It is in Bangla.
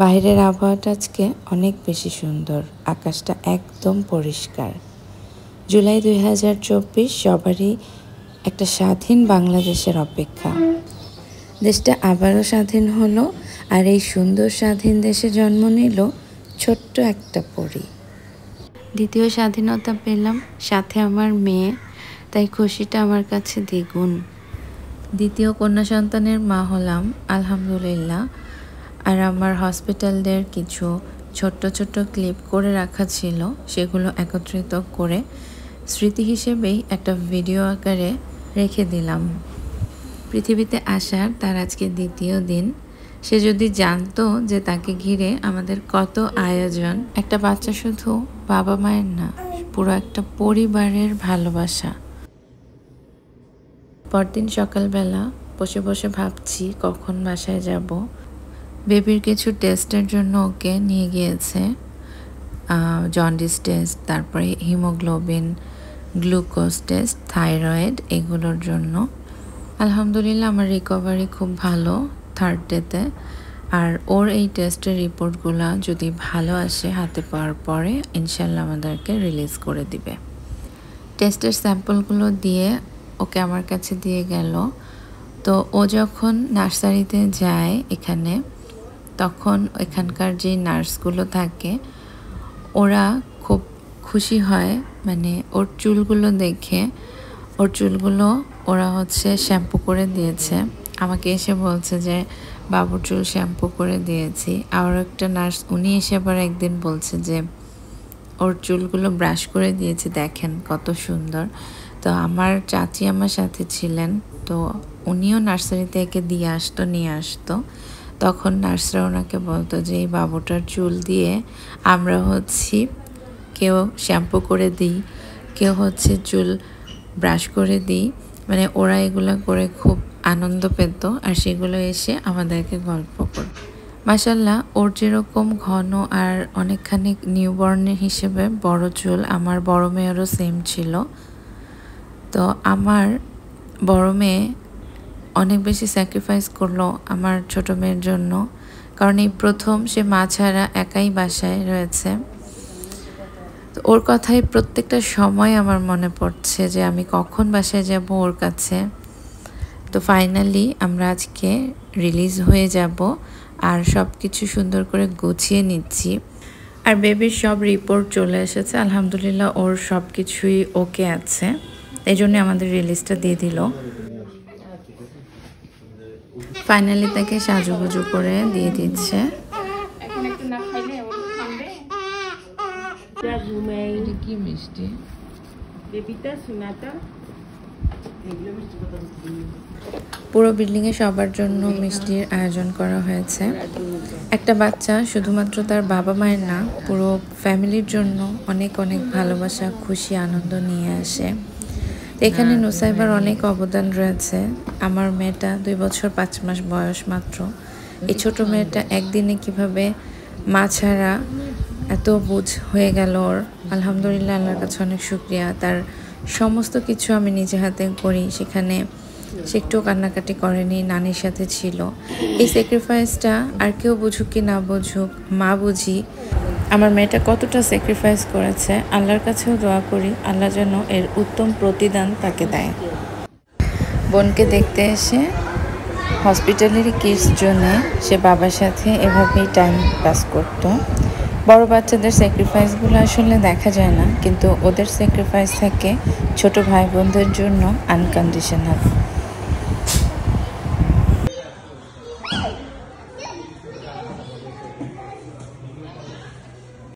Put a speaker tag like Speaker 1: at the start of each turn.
Speaker 1: বাইরের আবহাওয়াটা আজকে অনেক বেশি সুন্দর, আকাশটা একদম পরিষ্কার। জুলাই 2024 সবারই একটা স্বাধীন বাংলাদেশের অপেক্ষা। দেশটা আবারও স্বাধীন হলো, আর এই সুন্দর স্বাধীন দেশে জন্ম নিল ছোট্ট একটা পরী। দ্বিতীয় স্বাধীনতা পেলাম, সাথে আমার মেয়ে, তাই খুশিটা আমার কাছে দ্বিগুণ। দ্বিতীয় কন্যা সন্তানের মা হলাম আলহামদুলিল্লাহ। আর আমার হসপিটালদের কিছু ছোট্ট ছোট্ট ক্লিপ করে রাখা ছিল, সেগুলো একত্রিত করে স্মৃতি হিসেবেই একটা ভিডিও আকারে রেখে দিলাম। পৃথিবীতে আসার তার আজকে দ্বিতীয় দিন। সে যদি জানতো যে তাকে ঘিরে আমাদের কত আয়োজন। একটা বাচ্চা শুধু বাবা মায়ের না, পুরো একটা পরিবারের ভালোবাসা। পরদিন সকালবেলা বসে বসে ভাবছি কখন বাসায় যাব। বেবির কিছু টেস্টের জন্য ওকে নিয়ে গিয়েছে, জন্ডিস টেস্ট, তারপরে হিমোগ্লোবিন, গ্লুকোজ টেস্ট, থাইরয়েড, এগুলোর জন্য। আলহামদুলিল্লাহ আমার রিকভারি খুব ভালো থার্ড ডেতে। আর ওর এই টেস্টের রিপোর্টগুলো যদি ভালো আসে হাতে পাওয়ার পরে ইনশাল্লাহ আমাদেরকে রিলিজ করে দিবে। টেস্টের স্যাম্পলগুলো দিয়ে ওকে আমার কাছে দিয়ে গেল। তো ও যখন নার্সারিতে যায় এখানে, তখন এখানকার যে নার্সগুলো থাকে ওরা খুব খুশি হয়, মানে ওর চুলগুলো দেখে। ওর চুলগুলো ওরা শ্যাম্পু করে দিয়েছে। আমাকে এসে বলছে যে বাবুর চুল শ্যাম্পু করে দিয়েছি। আর একটা নার্স উনি এসে আবার একদিন বলছে যে ওর চুলগুলো ব্রাশ করে দিয়েছি, দেখেন কত সুন্দর। তো আমার চাচি আমার সাথে ছিলেন, তো উনিও নার্সারি থেকে নিয়ে আসতো। তখন নার্সরা ওনাকে বলতো যে এই বাবুটার চুল দিয়ে আমরা কেউ শ্যাম্পু করে দিই, কেউ চুল ব্রাশ করে দিই। মানে ওরা এগুলো করে খুব আনন্দ পেত, আর সেগুলো এসে আমাদেরকে গল্প করত। মাশাল্লাহ ওর যেরকম ঘন আর অনেকখানি নিউবর্নের হিসেবে বড় চুল, আমার বড় মেয়েরও সেম ছিল। তো আমার বড় মেয়ে অনেক বেশি স্যাক্রিফাইস করলো আমার ছোট মেয়ের জন্য, কারণ এই প্রথম সে মা ছাড়া একাই বাসায় রয়েছে। তো ওর কথাই প্রত্যেকটা সময় আমার মনে পড়ছে যে আমি কখন বাসায় যাব ওর কাছে। তো ফাইনালি আমরা আজকে রিলিজ হয়ে যাব, আর সব কিছু সুন্দর করে গুছিয়ে নিচ্ছি। আর বেবির সব রিপোর্ট চলে এসেছে আলহামদুলিল্লাহ, ওর সব কিছুই ওকে আছে, এই জন্য আমাদের রিলিজটা দিয়ে দিল। ফাইনালি তাকে সাজুগুজু করে দিয়ে দিচ্ছে। কি মিষ্টি পুরো বিল্ডিংয়ে সবার জন্য মিষ্টির আয়োজন করা হয়েছে। একটা বাচ্চা শুধুমাত্র তার বাবা মায়ের না, পুরো ফ্যামিলির জন্য অনেক অনেক ভালোবাসা, খুশি, আনন্দ নিয়ে আসে। এখানে নুসাইবার অনেক অবদান রয়েছে। আমার মেয়েটা 2 বছর 5 মাস বয়স মাত্র। এই ছোট মেয়েটা একদিনে কিভাবে মা ছাড়া এত বুঝ হয়ে গেল ওর, আলহামদুলিল্লাহ আল্লাহর কাছে অনেক শুকরিয়া। তার সমস্ত কিছু আমি নিজে হাতে করি, সেখানে সে একটু কান্নাকাটি করেনি, নানির সাথে ছিল। এই স্যাক্রিফাইসটা আর কেউ বুঝুক কি না বুঝুক, মা বুঝি আমার মেয়েটা কতটা স্যাক্রিফাইস করেছে। আল্লাহর কাছেও দোয়া করি আল্লাহ যেন এর উত্তম প্রতিদান তাকে দেয়। বোনকে দেখতে এসে হসপিটালেরই কিডস জোনে সে বাবার সাথে এভাবেই টাইম পাস করত। বড় বাচ্চাদের স্যাক্রিফাইসগুলো আসলে দেখা যায় না, কিন্তু ওদের স্যাক্রিফাইস থাকে ছোট ভাই বোনদের জন্য আনকন্ডিশনাল।